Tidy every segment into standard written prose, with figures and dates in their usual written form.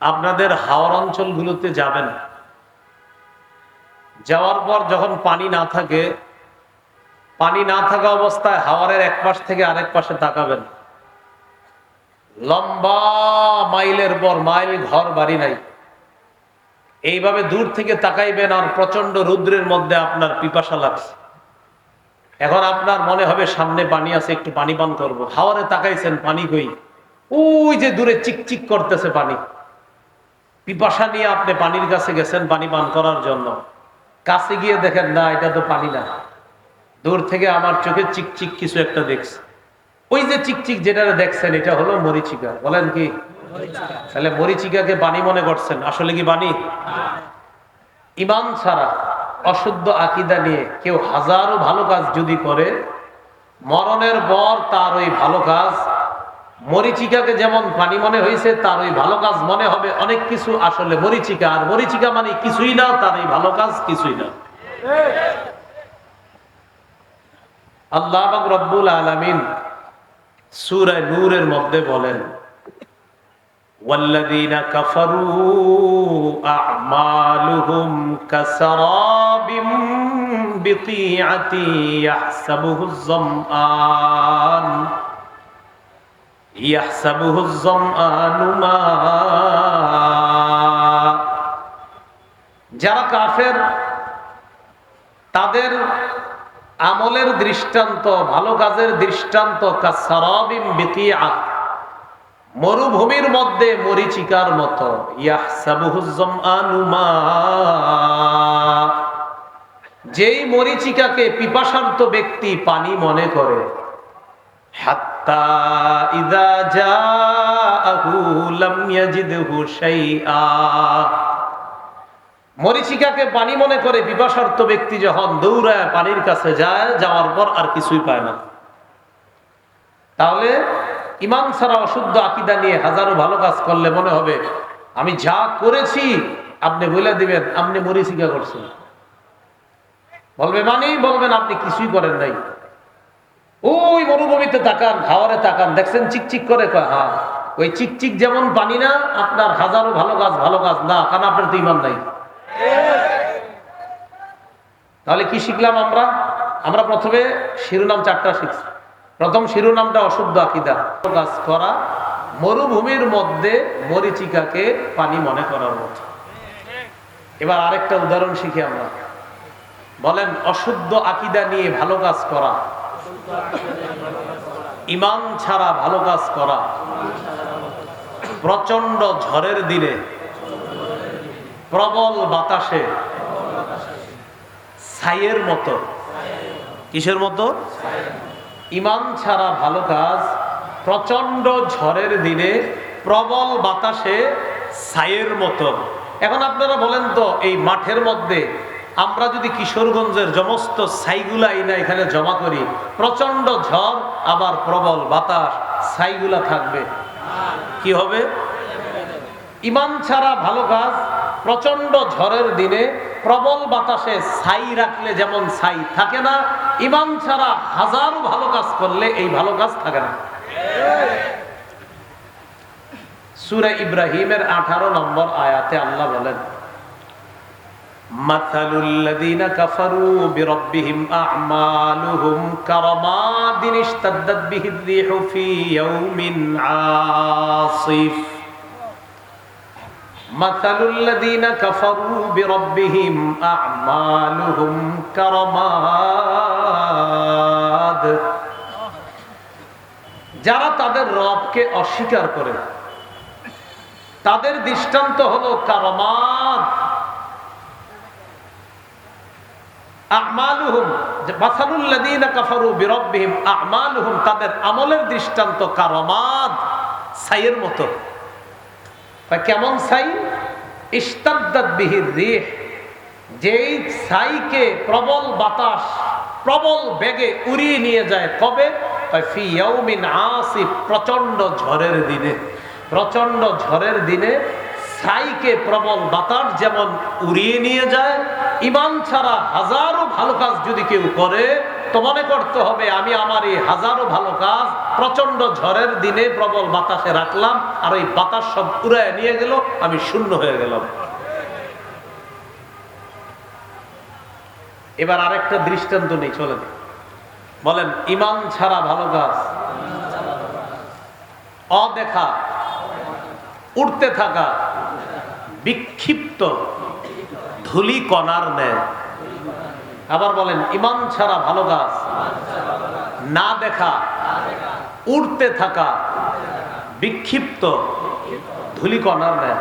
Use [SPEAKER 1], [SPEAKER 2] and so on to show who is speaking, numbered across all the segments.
[SPEAKER 1] আপনাদের হাওর অঞ্চলগুলোতে যাবেন, যাওয়ার পর যখন পানি না থাকে, পানি না থাকা অবস্থায় হাওরের এক পাশ থেকে আরেক পাশে তাকাবেন, লম্বা মাইলের পর মাইল ঘর বাড়ি নাই, এইভাবে দূর থেকে তাকাইবেন আর প্রচন্ড রৌদ্রের মধ্যে আপনার পিপাসা লাগছে। এখন আপনার মনে হবে সামনে পানি আছে, একটু পানি পান করবো। হাওরে তাকাইছেন, পানি কই? ওই যে দূরে চিকচিক করতেছে পানি। পিপাসা নিয়ে আপনি পানির কাছে গেছেন পানি পান করার জন্য, কাছে গিয়ে দেখেন না, এটা তো পানি না, দূর থেকে আমার চোখে চিকচিক কিছু একটা দেখছে। ওই যে চিকচিক যেটা দেখছেন এটা হলো মরিচিকা। বলেন কি? তাহলে মরিচিকাকে পানি মনে করছেন, আসলে কি পানি? ঈমান ছাড়া, অশুদ্ধ আকীদা নিয়ে কেউ হাজারো ভালো কাজ যদি করে, মরণের পর তার ওই ভালো কাজ মরিচিকাকে যেমন পানি মনে হয়েছে, তার ওই ভালো কাজ মনে হবে অনেক কিছু আসলে মরিচিকা। আর মরিচিকা মানে কিছুই না, তার এই ভালো কাজ কিছুই না। আল্লাহ পাক রব্বুল আলামিন সূরা নূরের মধ্যে বলেন, ওয়াল্লাযীনা কাফারু আ'মালুহুম কাসারাবিম বিকিআতি ইয়াহসাবুহুজ যামআনু মা। যারা কাফের তাদের আমলের দৃষ্টান্ত, ভালো কাজের দৃষ্টান্ত কাসারাবিম বিকিআ, মরুভূমির মধ্যে মরিচিকার মতো। ইয়াহসাবুহুজ যামআনু মা, যেই মরিচিকাকে পিপাসার্ত ব্যক্তি পানি মনে করে, হাত্তা ইযা জাআহু লাম ইয়াজিদহু শাইআ, মরিচিকাকে পানি মনে করে পিপাসার্ত ব্যক্তি যখন দৌড়ায় পানির কাছে যায়, যাওয়ার পর আর কিছুই পায় না। তাহলে ঈমান ছাড়া অশুদ্ধ আকীদা নিয়ে হাজারো ভালো কাজ করলে মনে হবে আমি যা করেছি, আপনি বলে দিবেন আপনি মরিচিকা করছেন। বলবে মানে, বলবেন আপনি কিছুই করেন নাই। ওই মরুভূমিতে তাকান, হাওরে তাকান, দেখছেন চিকচিক করে? হ্যাঁ, ওই চিকচিক যেমন পানি না, আপনার হাজারো ভালো কাজ না, কারণ আপনার তো ঈমান নাই। তাহলে কি শিখলাম আমরা? আমরা প্রথমে শিরোনাম 4টা শিখছি। প্রথম শিরোনামটা অশুদ্ধ আকীদা, কাজ করা মরুভূমির মধ্যে মরিচিকাকে পানি মনে করার মতো। এবার আরেকটা উদাহরণ শিখি আমরা। বলেন, অশুদ্ধ আকীদা নিয়ে ভালো কাজ করা, ঈমান ছাড়া ভালো কাজ করা, প্রচন্ড ঝড়ের দিনে, প্রবল বাতাসে ছাইয়ের মতো। কিসের মতো? ঈমান ছাড়া ভালো কাজ প্রচন্ড ঝড়ের দিনে, প্রবল বাতাসে ছাইয়ের মতো। এখন আপনারা বলেন তো, এই মাঠের মধ্যে আমরা যদি কিশোরগঞ্জের সমস্ত ছাইগুলা এখানে জমা করি, প্রচন্ড ঝড় আবার প্রবল বাতাস, ছাইগুলা থাকবে? কি হবে? ঈমান ছাড়া ভালো কাজ প্রচন্ড ঝড়ের দিনে প্রবল বাতাসে ছাই রাখলে যেমন ছাই থাকে না, ঈমান ছাড়া হাজারো ভালো কাজ করলে এই ভালো কাজ থাকে না। সূরা ইব্রাহিমের 18 নম্বর আয়াতে আল্লাহ বলেন, মাথালুল লাযীনা কাফারু বিরাব্বিহিম আ'মালুহুম কারামাদিন ইশতাদ্দাত বিহির রিহু ফি ইয়াউমিন আসিফ। মাথালুল লাযীনা কাফারু বিরাব্বিহিম আ'মালুহুম কারামাদ, যারা তাদের রবকে অস্বীকার করে তাদের দৃষ্টান্ত হলো কারামাদ। আ'মালুহুম, মাসালুল লাযীনা কাফারু বিরাব্বিহিম আ'মালুহুম, তাদের আমলের দৃষ্টান্ত কারামাদ, ছাইয়ের মতো। কেমন ছাই? ইশতাদ্দাত বিহির রিহ, যেই ছাইকে প্রবল বাতাস প্রবল বেগে উড়িয়ে নিয়ে যায়। কবে? ফি ইয়াউমিন আসিফ, প্রচন্ড ঝড়ের দিনে। প্রচন্ড ঝড়ের দিনে ছাইকে প্রবল বাতাস যেমন উড়িয়ে নিয়ে যায়, ঈমান ছাড়া হাজারো ভালো কাজ যদি কেউ করে তো মনে করতে হবে আমি আমার এই হাজারো ভালো কাজ প্রচন্ড ঝড়ের দিনে প্রবল বাতাসে রাখলাম, আর ওই বাতাস সব উড়ায় নিয়ে গেল, আমি শূন্য হয়ে গেলাম। এবার আরেকটা দৃষ্টান্ত নেই, চলেন। বলেন, ঈমান ছাড়া ভালো কাজ, অদেখা, উড়তে থাকা, বিক্ষিপ্ত, ধুলি কণার ন্যায়। আবার বলেন, ঈমান ছাড়া ভালো কাজ, না দেখা, উড়তে থাকা, বিক্ষিপ্ত, ধূলিকণার ন্যায়।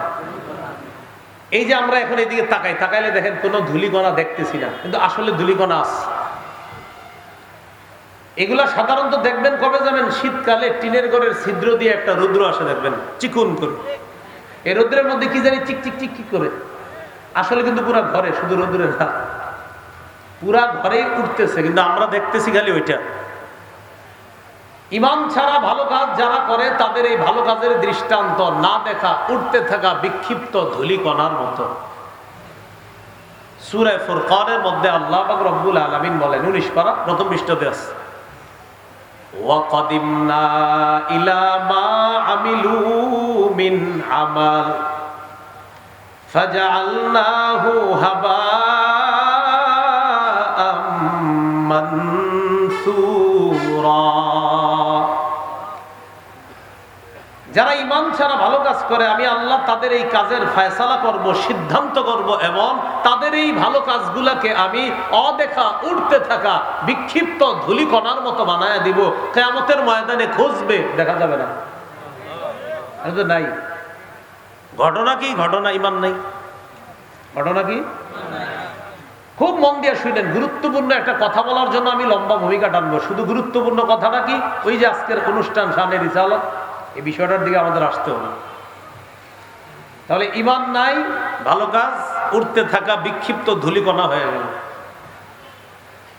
[SPEAKER 1] এই যে আমরা এখন এদিকে তাকাইলে দেখেন কোনো ধূলিকণা দেখতেছি না, কিন্তু আসলে ধূলিকণা আছে। এগুলা সাধারণত দেখবেন কবে যাবেন, শীতকালে টিনের ঘরের ছিদ্র দিয়ে একটা রৌদ্র আসে, দেখবেন চিকুন করে। এই রৌদ্রের মধ্যে কি জানি চিক চিক চিক করে, আসলে কিন্তু পুরা ঘরে, শুধু রৌদ্রে না, পুরা ঘরেই উঠতেছে, কিন্তু আমরা দেখতেছি খালি ওইটা। ঈমান ছাড়া ভালো কাজ যারা করে তাদের এই ভালো কাজের দৃষ্টান্ত না দেখা, উঠতে থাকা, বিক্ষিপ্ত ধূলিকণার মতো। সূরা ফুরকানের মধ্যে আল্লাহ পাক রব্বুল আলামিন বলেন, 19 পারা প্রথম পৃষ্ঠাতে আছে, ওয়াকাদিমনা ইলা মা আমিলু মিন আমাল ফাজআলনাহু হাবাআম মানসুরা। যারা ঈমান ছাড়া ভালো কাজ করে আমি আল্লাহ তাদের এই কাজের ফয়সালা করব, সিদ্ধান্ত করব, এবং তাদের এই ভালো কাজগুলোকে আমি অদেখা, উড়তে থাকা, বিক্ষিপ্ত ধূলিকণার মতো বানায় দিব। কিয়ামতের ময়দানে খুঁজবে, দেখা যাবে না, নাই। ঘটনা কি? ঘটনা ঈমান নাই। ঘটনা কি? খুব মন দিয়ে শুনেন, গুরুত্বপূর্ণ একটা কথা বলার জন্য আমি লম্বা ভূমিকা টানবো। শুধু গুরুত্বপূর্ণ কথাটা কি? ওই যে আজকের অনুষ্ঠান শানে রিসালাত, এই বিষয়টার দিকে আমাদের আসতে হবে। তাহলে ঈমান নাই, ভালো কাজ উড়তে থাকা, বিক্ষিপ্ত ধূলিকণা হয়ে গেল,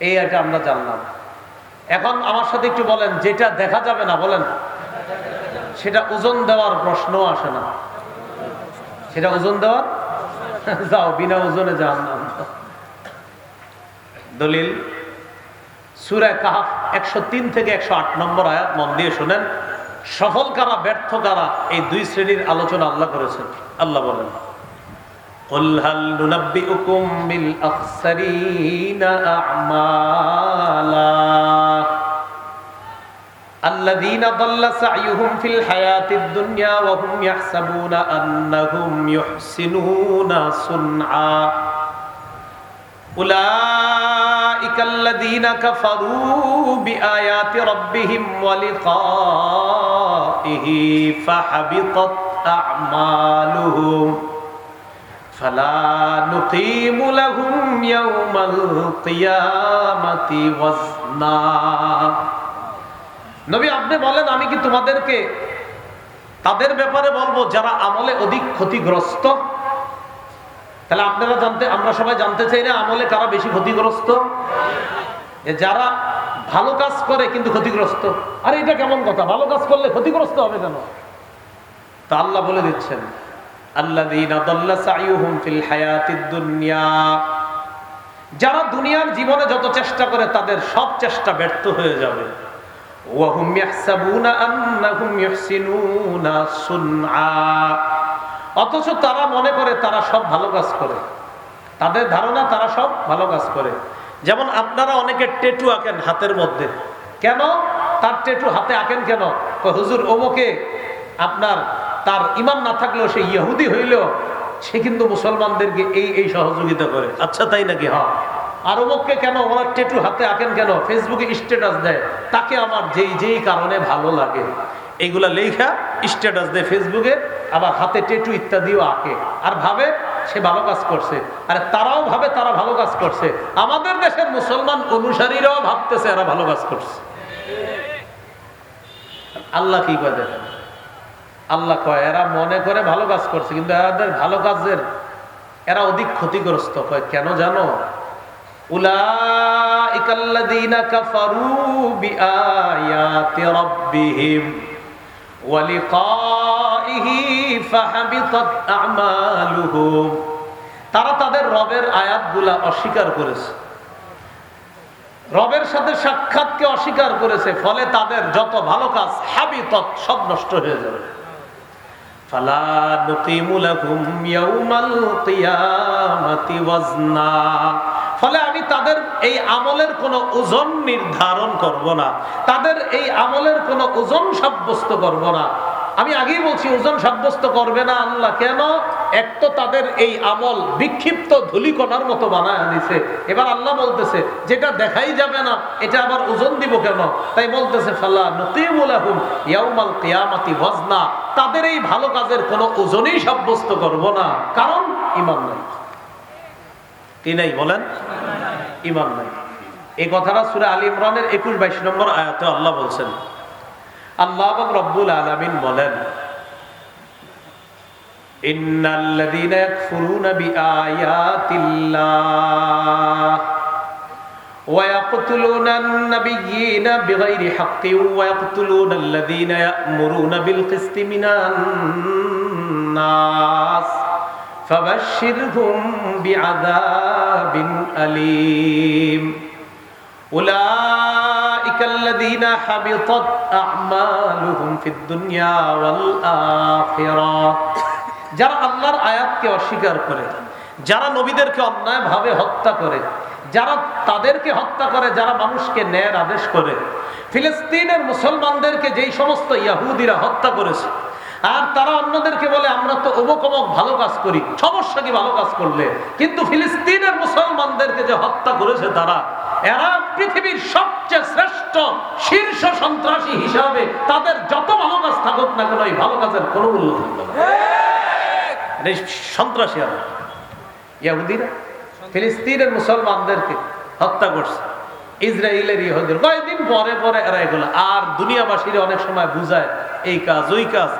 [SPEAKER 1] এই একটা আমরা জানলাম। এখন আমার সাথে একটু বলেন, যেটা দেখা যাবে না, বলেন, সেটা ওজন দেওয়ার প্রশ্ন আসে না। সেটা ওজন দেওয়ার, যাও বিনা ওজনে জাহান্নাম। দলিল সূরা কাহফ 103 থেকে 108 নম্বর আয়াত, মন দিয়ে শুনেন। সফল কারা, ব্যর্থ কারা, এই দুই শ্রেণীর আলোচনা আল্লাহ করেছেন। আল্লাহ বলেন, কুল হাল নুনাব্বিউকুম বিল আখসারিনা আ'মালা আল্লাযীনা দাল্লা সা'য়ুহুম ফিল হায়াতিদ দুনিয়া ওয়া হুম ইয়াহসাবুনা আন্নাহুম ইউহসিনুনা সুনআ উলাইকা আল্লাযীনা কাফারু বিআয়াতি রাব্বিহিম ওয়া লিকাইহি ফাহাবিতাত আ'মালুহুম ফালা নুকিমু লাহুম ইয়াওমাল কিয়ামাতি ওয়াজনা। নবী, আপনি বলেন, আমি কি তোমাদেরকে তাদের ব্যাপারে বলবো যারা আমলে অধিক ক্ষতিগ্রস্ত? তাহলে আপনারা আমরা সবাই জানতে চাই না আমলে কারা বেশি ক্ষতিগ্রস্ত? যারা ভালো কাজ করে কিন্তু ক্ষতিগ্রস্ত। আরে এটা কেমন কথা, ভালো কাজ করলে ক্ষতিগ্রস্ত হবে কেন? তা আল্লাহ বলে দিচ্ছেন, আল্লাযীনা দাল্লা সা'য়ুহুম ফিল হায়াতিদ দুনিয়া, যারা দুনিয়ার জীবনে যত চেষ্টা করে তাদের সব চেষ্টা ব্যর্থ হয়ে যাবে। ওয়া হুম ইয়াহসাবুনা আন্নাহুম ইউহসিনুনা সুনআ, অথচ তারা মনে করে তারা সব ভালো কাজ করে। তাদের ধারণা তারা সব ভালো কাজ করে। যেমন আপনারা অনেকে ট্যাটু আঁকেন হাতের মধ্যে, কেন তার ট্যাটু হাতে আঁকেন কেন? হুজুর অমুকে আপনার তার ঈমান না থাকলেও সে ইহুদি হইলেও সে কিন্তু মুসলমানদেরকে এই সহযোগিতা করে। আচ্ছা তাই নাকি? হ্যাঁ। আর অমুককে কেন ওনার ট্যাটু হাতে আঁকেন কেন? ফেসবুকে স্ট্যাটাস দেয়, তাকে আমার যেই কারণে ভালো লাগে, এইগুলা লেখা স্ট্যাটাস দেয় ফেসবুকে, আবার হাতে ট্যাটু ইত্যাদিও আঁকে, আর ভাবে সে ভালো কাজ করছে। আরে তারাও ভাবে তারা ভালো কাজ করছে, আমাদের দেশের মুসলমান অনুসারীরাও ভাবতেছে এরা ভালো কাজ করছে। আল্লাহ কি কয় দেখেন, আল্লাহ কয় এরা মনে করে ভালো কাজ করছে, কিন্তু এদের ভালো কাজের এরা অধিক ক্ষতিগ্রস্ত। কয় কেন জানো? উলাইকা আল্লাযীনা কাফারু বিআয়াতি রাব্বিহিম ওয়া লিকাইহি ফাহাবিতাত আ'মালুহুম, তারা তাদের রবের আয়াতগুলা অস্বীকার করেছে। রবের সাথে সাক্ষাৎকে অস্বীকার করেছে, ফলে তাদের যত ভালো কাজ হাবিতত, সব নষ্ট হয়ে যাবে। ফালা নুকিমু লাহুম ইয়াউমাল কিয়ামাতি ওয়াজনা, ফলে আমি তাদের এই আমলের কোনো ওজন নির্ধারণ করব না, তাদের এই আমলের কোনো ওজন সাব্যস্ত করব না। আমি আগেই বলছি, ওজন সাব্যস্ত করবে না আল্লাহ। কেন? এক তো তাদের এই আমল বিক্ষিপ্ত ধূলিকণার মতো বানায় দিছে। এবার আল্লাহ বলতেছে যেটা দেখাই যাবে না এটা আবার ওজন দিব কেন? তাই বলতেছে ফালা নুকিমু লাহুম ইয়াউমাল কিয়ামাতি ওয়াজনা, তাদের এই ভালো কাজের কোনো ওজনই সাব্যস্ত করব না, কারণ ঈমান নাই। কি নাই বলেন? ঈমান নাই। এই কথাটা সূরা আলী ইমরানের 21-22 নম্বর আয়াতে আল্লাহ বলছেন। আল্লাহ রব্বুল আলামিন বলেন, ইন্নাল্লাযীনা ইয়াকফুরুনা বিআয়াতিল্লাহ ওয়া ইয়াকতুলুনান নাবিয়্যিনা বিগাইরি হাক্কিন ওয়া ইয়াকতুলুনাল্লাযীনা ইয়া'মুরুনা বিল কিসতি মিনান নাস ফাবাশশিরহুম বিআযাবিন আলীম। উলাইকা আল্লাযীনা হাবিতাত আ'মালুহুম ফিদ দুনিয়া ওয়াল আখিরাহ, যারা আল্লাহর আয়াতকে অস্বীকার করে, যারা নবীদেরকে অন্যায়ভাবে হত্যা করে, যারা তাদেরকে হত্যা করে, যারা মানুষকে ন্যায়ের আদেশ করে, ফিলিস্তিনের মুসলমানদেরকে যেই সমস্ত ইহুদিরা হত্যা করেছে, আর তারা অন্যদেরকে বলে আমরা তো অমুক অমুক ভালো কাজ করি। সমস্যা কি ভালো কাজ করলে? কিন্তু ফিলিস্তিনের মুসলমানদেরকে যে হত্যা করেছে তারা, এরা পৃথিবীর সবচেয়ে শ্রেষ্ঠ শীর্ষ সন্ত্রাসী হিসাবে তাদের যত ভালো কাজ থাকুক না কেন, এই ভালো কাজের কোনো মূল্য থাকবে না। সন্ত্রাসী ইহুদিরা ফিলিস্তিনের মুসলমানদেরকে হত্যা করছে, ইসরায়েলের ইহুদির কয়েকদিন পরে পরে এরা এগুলো, আর দুনিয়াবাসীরা অনেক সময় বুঝায় এই কাজ ওই কাজ,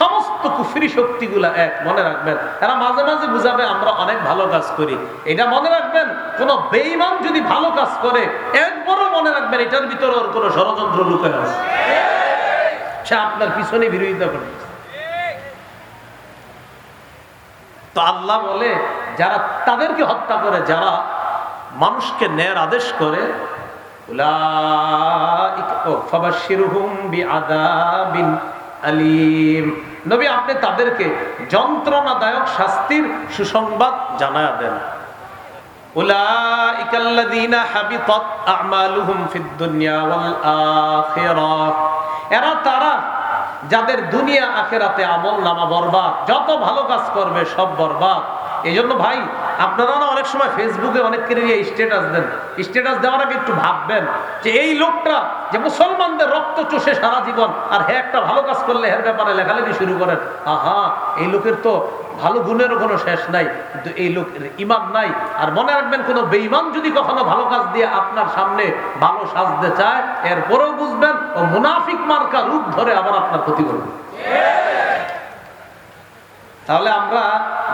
[SPEAKER 1] সমস্ত কুফরি শক্তিগুলা এক। মনে রাখবেন, এরা মাঝে মাঝে বুঝাবে আমরা অনেক ভালো কাজ করি। এটা মনে রাখবেন, কোন বেঈমান যদি ভালো কাজ করে একবারও মনে রাখবেন এটার ভিতরে ওর কোন ষড়যন্ত্র লুকানো আছে, সে আপনার পিছনে বিরোধিতা করে। তো আল্লাহ বলে যারা তাদেরকে হত্যা করে, যারা মানুষকে ন্যায়ের আদেশ করে, ফাবাশশিরহুম বিআযাবিন আলীম, নবী আপনি তাদেরকে যন্ত্রণাদায়ক শাস্তির সুসংবাদ জানায়া দেন। উলাইকা আল্লাযীনা হাবিতাত আ'মালুহুম ফিদ দুনিয়া ওয়াল আখিরাহ, এরা তারা যাদের দুনিয়া আখিরাতে আমল নামা বরবাদ, যত ভালো কাজ করবে সব বরবাদ। এই জন্য ভাই, আপনারা না অনেক সময় ফেসবুকে অনেককে নিয়ে স্ট্যাটাস দেন, স্ট্যাটাস দেওয়ার আগে একটু ভাববেন যে এই লোকটা যে মুসলমানদের রক্ত চষে সারা জীবন, আর হ্যাঁ একটা ভালো কাজ করলে এর ব্যাপারে লেখালেখি শুরু করেন, আহা এই লোকের তো ভালো গুণেরও কোনো শেষ নাই, কিন্তু এই লোকের ঈমান নাই। আর মনে রাখবেন, কোনো বেঈমান যদি কখনো ভালো কাজ দিয়ে আপনার সামনে ভালো সাজতে চায়, এরপরেও বুঝবেন ও মুনাফিক মার্কা রূপ ধরে আবার আপনার ক্ষতি করবে। তাহলে আমরা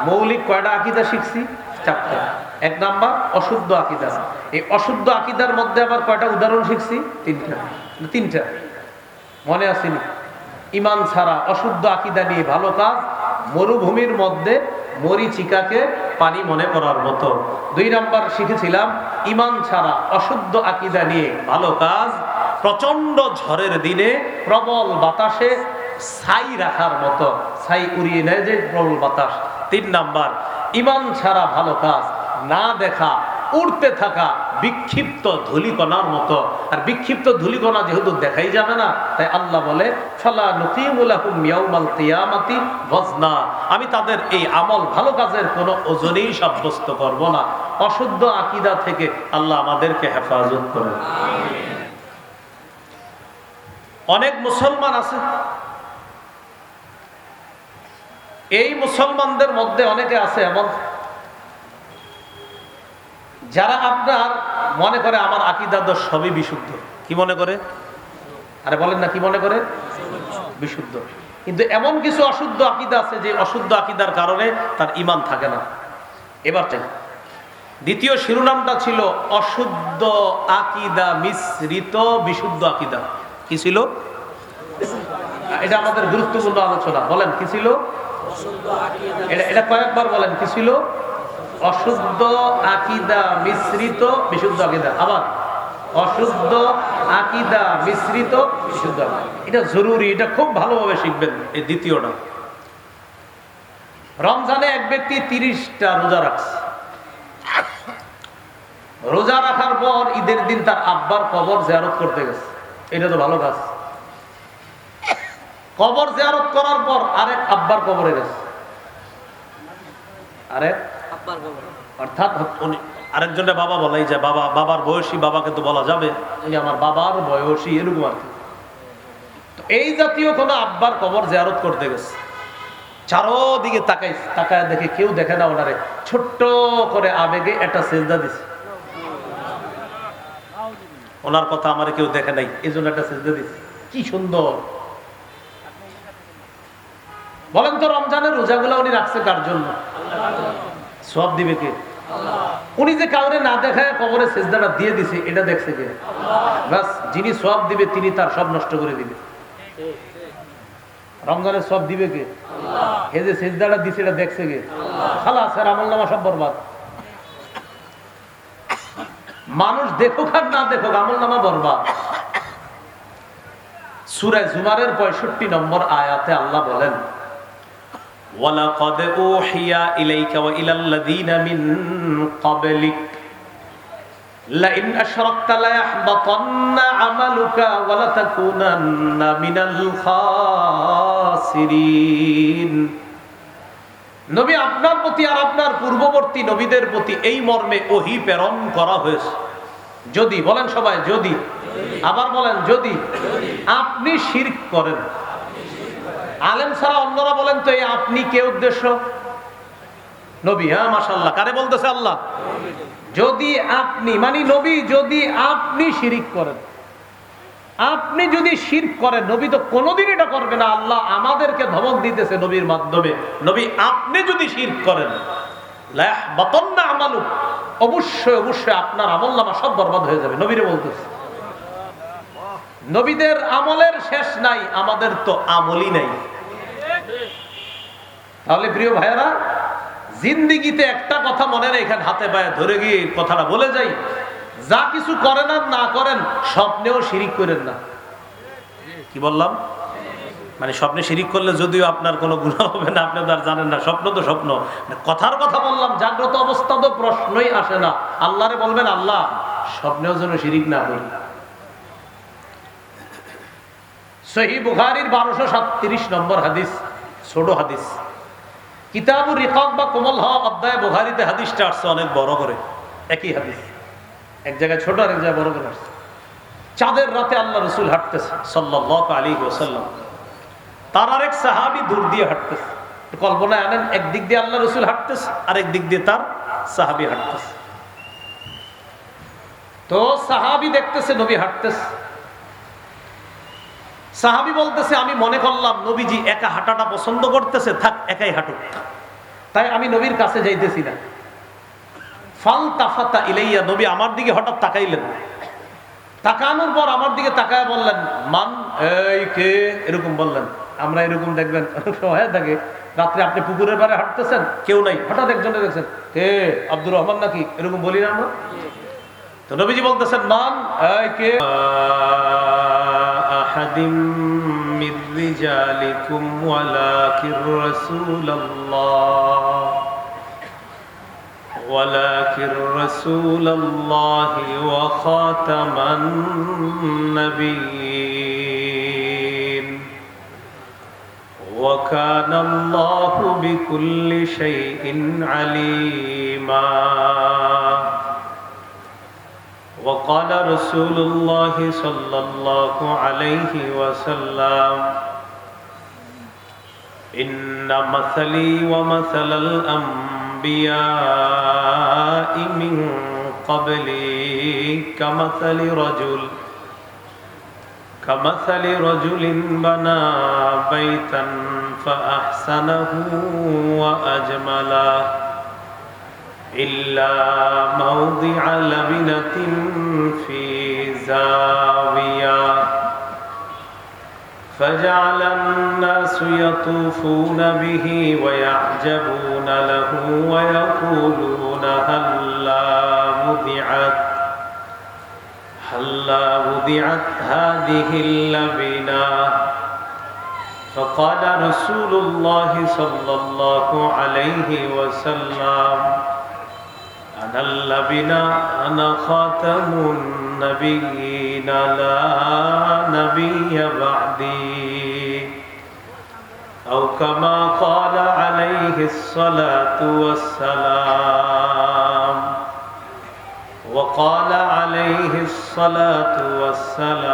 [SPEAKER 1] মৌলিক কয়টা আকীদা শিখছি? 4টা। 1 নাম্বার অশুদ্ধ আকীদা। এই অশুদ্ধ আকীদার মধ্যে আবার কয়টা উদাহরণ শিখছি? 3টা। মনে আসেনি? ঈমান ছাড়া অশুদ্ধ আকীদা নিয়ে ভালো কাজ মরুভূমির মধ্যে মরিচিকাকে পানি মনে করার মতো। 2 নাম্বার শিখেছিলাম ঈমান ছাড়া অশুদ্ধ আকীদা নিয়ে ভালো কাজ প্রচন্ড ঝড়ের দিনে প্রবল বাতাসে ছাই রাখার মতো, ছাই উড়িয়ে নেয় যে প্রবল বাতাস। 3 নাম্বার ঈমান ছাড়া ভালো কাজ না দেখা উড়তে থাকা বিক্ষিপ্ত ধূলিকণার মতো। আর বিক্ষিপ্ত ধূলিকণা যেহেতু দেখাই যাবে না, তাই আল্লাহ বলে ফালা নুকিমু লাহুম ইয়াউমাল কিয়ামাতি ওয়াজনা, আমি তাদের এই আমল ভালো কাজের কোনো ওজনেই সাব্যস্ত করব না। অশুদ্ধ আকীদা থেকে আল্লাহ আমাদেরকে হেফাজত করুন। অনেক মুসলমান আছে, এই মুসলমানদের মধ্যে অনেকে আছে এমন যারা আপনার মনে করে আমার আকীদা তো সবই বিশুদ্ধ। কি মনে করে? আরে বলেন না, কি মনে করে? বিশুদ্ধ। কিন্তু এমন কিছু অশুদ্ধ আকীদা আছে যে অশুদ্ধ আকীদার কারণে তার ঈমান থাকে না। এবার দ্বিতীয় শিরোনামটা ছিল অশুদ্ধ আকীদা মিশ্রিত বিশুদ্ধ আকীদা। কি ছিল? এটা আমাদের গুরুত্বপূর্ণ আলোচনা। বলেন কি ছিল? এটা কয়েকবার বলেন, কি ছিল? অশুদ্ধ আকীদা মিশ্রিত বিশুদ্ধ আকীদা। আবার অশুদ্ধ আকীদা মিশ্রিত বিশুদ্ধ। এটা জরুরি, এটা খুব ভালোভাবে শিখবেন। এই দ্বিতীয়টা, রমজানে এক ব্যক্তি 30টা রোজা রাখছে। রোজা রাখার পর ঈদের দিন তার আব্বার কবর জিয়ারত করতে গেছে। এটা তো ভালো কাজ। কবর জিয়ারত করার পর আরেক আব্বার কবরে গেছে, আরেক আব্বার কবর, অর্থাৎ উনি আরেকজনের বাবা বলাই যায়, বাবা, বাবার বয়সী বাবাকে তো বলা যাবে, উনি আমার বাবার বয়সী, এরকম আর কি। তো এই জাতীয় কোন আব্বার কবর জিয়ারত করতে গেছে। চারোদিকে তাকায় দেখে কেউ দেখে না ওনারে, ছোট্ট করে আবেগে একটা সেজদা দিছে। ওনার কথা আমার কেউ দেখে নাই, এই জন্য একটা সেজদা দিছে। কি সুন্দর! বলেন তো, রমজানের রোজাগুলো উনি রাখছে কার জন্য? সওয়াব দিবে কে? উনি যে কাউরে না দেখায় কবরে সেজদাটা দিয়ে দিছে, এটা দেখছে কে? বাস, যিনি সওয়াব দিবে তিনি তার সব নষ্ট করে দিবে। রমজানের সওয়াব দিবে কে? এই যে সেজদাটা দিছে, এটা দেখছে কে? খালাস, আর আমলনামা সব বরবাদ। মানুষ দেখুক আর না দেখুক, আমলনামা বরবাদ। সূরা জুমারের 65 নম্বর আয়াতে আল্লাহ বলেন, ওয়ালাকাদ উহিয়া ইলাইকা ওয়া ইলাল লাযিনা মিন ক্বাবলিক লাইন আশরাকতা লায়াহবাতান্না আমালুকা ওয়া লাতাকুনান্না মিনাল খাসিরিন। নবী, আপনার প্রতি আর আপনার পূর্ববর্তী নবীদের প্রতি এই মর্মে ওহী প্রেরণ করা হয়েছে, যদি, বলেন সবাই, যদি, আবার বলেন যদি আপনি শিরক করেন। আলেম ছাড়া অন্যরা বলেন তো, এই আপনি কে উদ্দেশ্য? নবী। হ্যাঁ, মাশাআল্লাহ। কারে বলতেছে? আল্লাহ। যদি আপনি মানে নবী, যদি আপনি শিরক করেন, আপনি যদি শিরক করেন, নবী তো কোনোদিন এটা করবে না। আল্লাহ আমাদেরকে ধমক দিতেছে নবীর মাধ্যমে, নবী আপনি যদি শিরক করেন, লায়াহবাতান্না আমালুক, অবশ্যই অবশ্যই আপনার আমলনামা সব বরবাদ হয়ে যাবে। নবীরে বলতেছে। নবীদের আমলের শেষ নাই, আমাদের তো আমলই নাই। তাহলে প্রিয় ভাইয়েরা, জিন্দিগিতে একটা কথা মনে রেখেন, হাতে পায়ে ধরে গিয়ে কথাটা বলে যাই, যা কিছু করেন আর না করেন, স্বপ্নেও শিরিক করেন না। কি বললাম? মানে স্বপ্নে শিরিক করলে যদিও আপনার কোনো গুনাহ হবে না, আপনি তো আর জানেন না, স্বপ্ন তো স্বপ্ন। কথার কথা বললাম, জাগ্রত অবস্থা তো প্রশ্নই আসে না। আল্লাহরে বলবেন, আল্লাহ স্বপ্নেও যেন শিরিক না করি। সহিহ বুখারীর 1237 নম্বর হাদিস, ছোট হাদিস, কিতাবুর রিকাব বা কোমল হওয়া অধ্যায় বুখারীতে হাদিসটা আসছে অনেক বড় করে। একই হাদিস, এক জায়গায় ছোট আর এক জায়গায় বড় করে আসছে। চাঁদের রাতে আল্লাহ রাসূল হাঁটতেছে সাল্লাল্লাহু আলাইহি ওয়াসাল্লাম, তার আরেক সাহাবী দূর দিয়ে হাঁটতেছে। কল্পনায় আনেন, একদিক দিয়ে আল্লাহ রাসূল হাঁটতেছে, আরেক দিক দিয়ে তার সাহাবী হাঁটতেছে। তো সাহাবী দেখতেছে নবী হাঁটতেছে। সাহাবী বলতেছে, আমি মনে করলাম নবীজি একা হাঁটাটা পছন্দ করতেছে, থাক একাই হাঁটুক, তাই আমি নবীর কাছে যাইতেছি না। ফালতাফাতা ইলাইয়া, নবী আমার দিকে হঠাৎ তাকাইলেন। তাকানোর পর আমার দিকে তাকায় বললেন, মান, এই কে? এরকম বললেন। আমরা এরকম দেখবেন অনেক সময় থাকে, রাত্রে আপনি পুকুরের পাড়ে হাঁটতেছেন, কেউ নাই, হঠাৎ একজনে দেখছেন, কে? আব্দুর রহমান নাকি? এরকম বলি না আমরা? তো নবীজি বলতেছেন, মান, এই কে? আহাদিম মির রিজালিকুম ওয়ালাকির রাসূলুল্লাহ ولكن رسول الله وخاتم النبيين وكان الله بكل شيء عليما وقال رسول الله صلى الله عليه وسلم إن مثلي ومثل الأنبياء من قبلي كمثل رجل بنى بيتا فأحسنه وأجمله إلا موضع لبنة في زاوية فجعل الناس يطوفون به ويعجبون له ويقولون هلا ووضعت هذه اللبنة فقال رسول الله صلى الله عليه وسلم أنا اللبنة أنا خاتم النبيين لا نبي بعدي أو كما قال عليه الصلاة والسلام وقال عليه الصلاة والسلام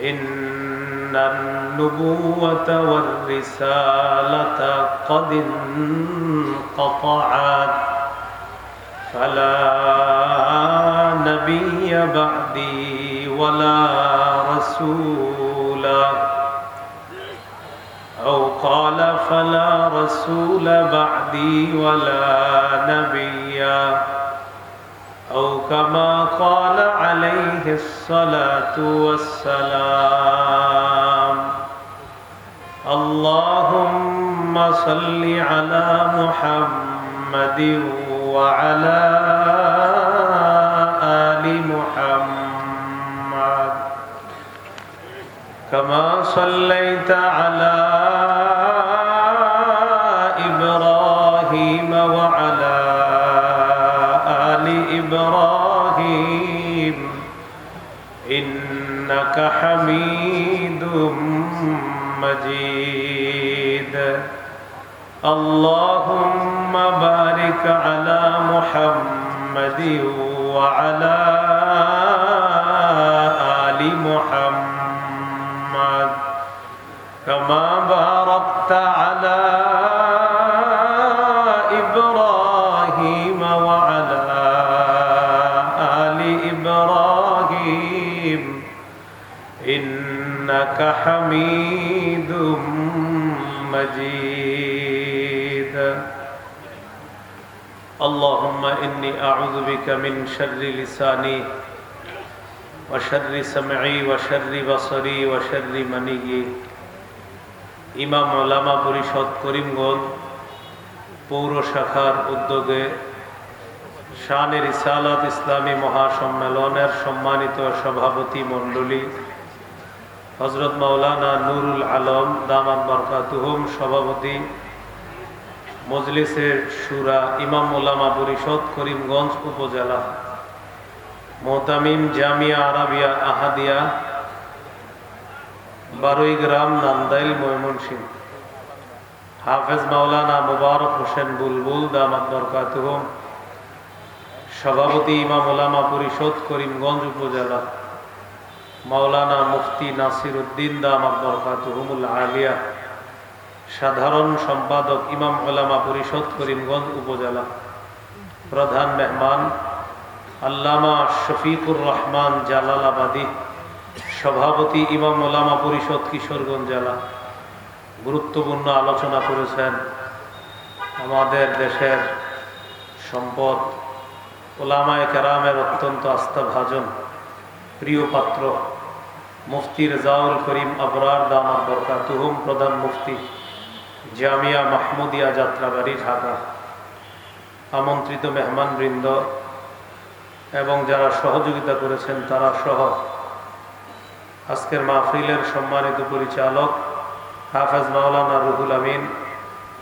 [SPEAKER 1] إن النبوة والرسالة قد انقطعت فلا نبي بعدي ولا رسول أو قال فلا رسول بعدي ولا نبي أو كما قال عليه الصلاة والسلام اللهم صل على محمد وعلى آل محمد كما صليت على إبراهيم وعلى آل إبراهيم إنك حميد مجيد اللهم بارك على محمد وعلى آل محمد كما باركت على إبراهيم وعلى آل إبراهيم إنك حميد مجيد اللهم إني أعوذ بك من شر لساني وشر سمعي وشر بصري وشر مني ইমাম ওলামা পরিষদ করিমগঞ্জ পৌর শাখার উদ্যোগে শানে রিসালাত ইসলামী মহাসম্মেলনের সম্মানিত সভাপতি মণ্ডলী হযরত মাওলানা নুরুল আলম দামাত বরকাতুহুম সভাপতি মজলিসের শুরা ইমাম ওলামা পরিষদ করিমগঞ্জ উপজেলা মোহতামিম জামিয়া আরাবিয়া আহাদিয়া বারুইগ্রাম নান্দাইল ময়মনসিংহ হাফেজ মাওলানা মুবারক হোসেন বুলবুল দামাত বরকাতুহুম সভাপতি ইমাম ওলামা পরিষদ করিমগঞ্জ উপজেলা মাওলানা মুফতি নাসির উদ্দিন দামাত বরকাতুহুমুল আলিয়া সাধারণ সম্পাদক ইমাম ওলামা পরিষদ করিমগঞ্জ উপজেলা প্রধান মেহমান আল্লামা শফিকুর রহমান জালালাবাদী সভাপতি ইমাম ওলামা পরিষদ কিশোরগঞ্জ জেলা গুরুত্বপূর্ণ আলোচনা করেছেন আমাদের দেশের সম্পদ ওলামায়ে কেরামের অত্যন্ত আস্থাভাজন প্রিয় পাত্র মুফতি রেজাউল করিম আবরার দামাত বরকাতুহুম প্রধান মুফতি জামিয়া মাহমুদিয়া যাত্রাবাড়ি ঢাকা আমন্ত্রিত মেহমানবৃন্দ এবং যারা সহযোগিতা করেছেন তারা সহ আজকের মাহফিলের সম্মানিত পরিচালক হাফেজ মাওলানা রুহুল আমিন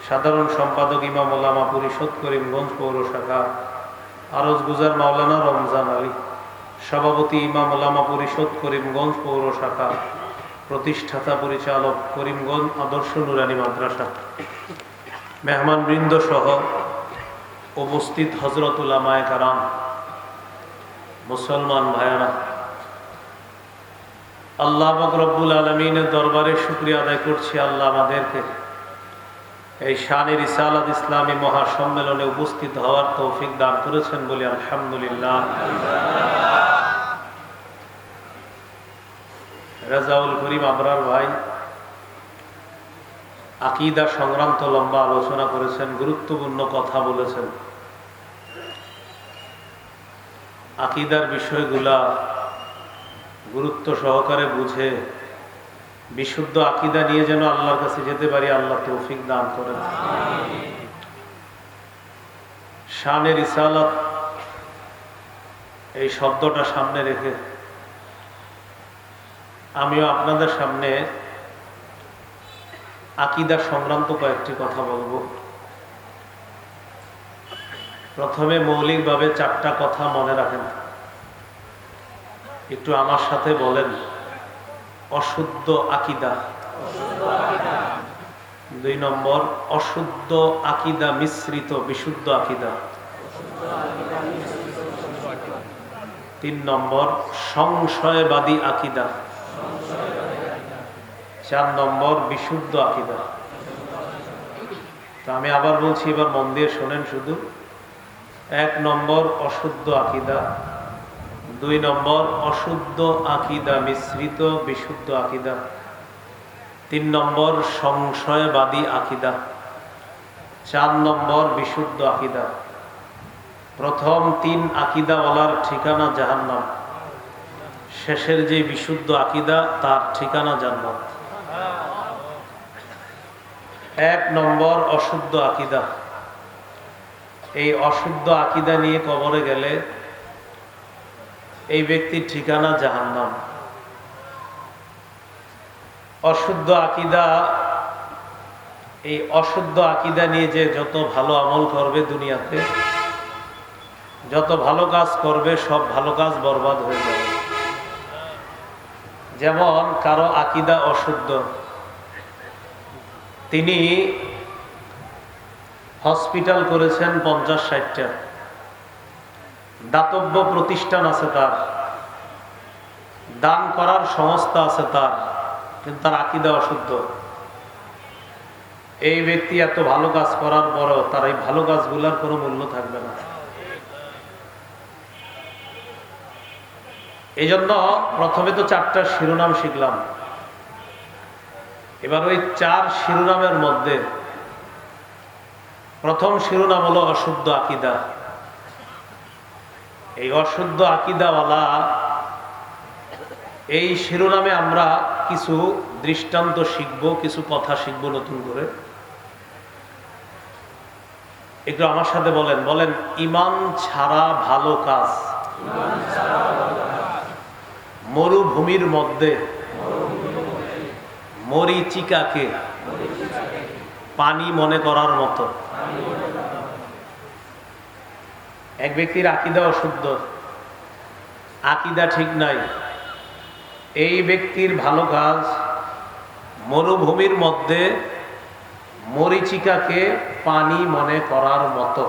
[SPEAKER 1] সাধারণ সম্পাদক ইমাম ওলামা পরিষদ করিমগঞ্জ পৌর শাখা আরজ গুজার মাওলানা রমজান আলী সভাপতি ইমাম ওলামা পরিষদ করিমগঞ্জ পৌর শাখা প্রতিষ্ঠাতা পরিচালক করিমগঞ্জ আদর্শ নুরানী মাদ্রাসা মেহমানবৃন্দ সহ উপস্থিত হযরত উলামায়ে কেরাম মুসলমান ভাইয়েরা আল্লাহ পাক রব্বুল আলামিনের দরবারে শুকরিয়া আদায় করছি আল্লাহ আমাদেরকে এই শানে রিসালাত ইসলামী মহাসম্মেলনে উপস্থিত হওয়ার তৌফিক দান করেছেন বলে আলহামদুলিল্লাহ। রেজাউল করিম আবরার ভাই আকীদা সংক্রান্ত লম্বা আলোচনা করেছেন, গুরুত্বপূর্ণ কথা বলেছেন। আকীদার বিষয়গুলা গুরুত্ব সহকারে বুঝে বিশুদ্ধ আকীদা নিয়ে যেন আল্লাহর কাছে যেতে পারি, আল্লাহ তৌফিক দান করেন। শানে রিসালাত এই শব্দটা সামনে রেখে আমিও আপনাদের সামনে আকীদা সংক্রান্ত কয়েকটি কথা বলবো। প্রথমে মৌলিকভাবে 4টা কথা মনে রাখেন, একটু আমার সাথে বলেন। অশুদ্ধ আকীদা। 2 নম্বর, অশুদ্ধ আকীদা মিশ্রিত বিশুদ্ধ আকীদা। 3 নম্বর, সংশয়বাদী আকীদা। 4 নম্বর, বিশুদ্ধ আকীদা। তো আমি আবার বলছি, এবার মন দিয়ে শোনেন শুধু। 1 নম্বর অশুদ্ধ আকীদা, 2 নম্বর অশুদ্ধ আকীদা মিশ্রিত বিশুদ্ধ আকীদা, 3 নম্বর সংশয়বাদী আকীদা, 4 নম্বর বিশুদ্ধ আকীদা। প্রথম 3 আকীদাওয়ালার ঠিকানা জাহান্নাম, শেষের যে বিশুদ্ধ আকীদা তার ঠিকানা জান্নাত। 1 নম্বর অশুদ্ধ আকীদা। এই অশুদ্ধ আকীদা নিয়ে কবরে গেলে এই ব্যক্তির ঠিকানা জাহান্নাম। অশুদ্ধ আকীদা, এই অশুদ্ধ আকীদা নিয়ে যে যত ভালো আমল করবে দুনিয়াতে, যত ভালো কাজ করবে, সব ভালো কাজ বরবাদ হয়ে যাবে। যেমন কারো আকীদা অশুদ্ধ, তিনি হসপিটাল করেছেন 50-60টা, দাতব্য প্রতিষ্ঠান আছে তার, দান করার সংস্থা আছে তার, কিন্তু তার আকীদা অশুদ্ধ। এই ব্যক্তি এত ভালো কাজ করার পরও তার এই ভালো কাজগুলোর কোনো মূল্য থাকবে না। এই জন্য প্রথমে তো 4টা শিরোনাম শিখলাম। এবার ওই 4 শিরোনামের মধ্যে প্রথম শিরোনাম হলো অশুদ্ধ আকীদা। এই অশুদ্ধ আকীদাওয়ালা, এই শিরোনামে আমরা কিছু দৃষ্টান্ত শিখবো, কিছু কথা শিখবো নতুন করে। একটু আমার সাথে বলেন, বলেন ঈমান ছাড়া ভালো কাজ। মরুভূমির মধ্যে মরীচিকাকে পানি মনে করার মতো। এক ব্যক্তির আকীদা অশুদ্ধ, আকীদা ঠিক নাই, এই ব্যক্তির ভালো কাজ মরুভূমির মধ্যে মরীচিকাকে পানি মনে করার মতো।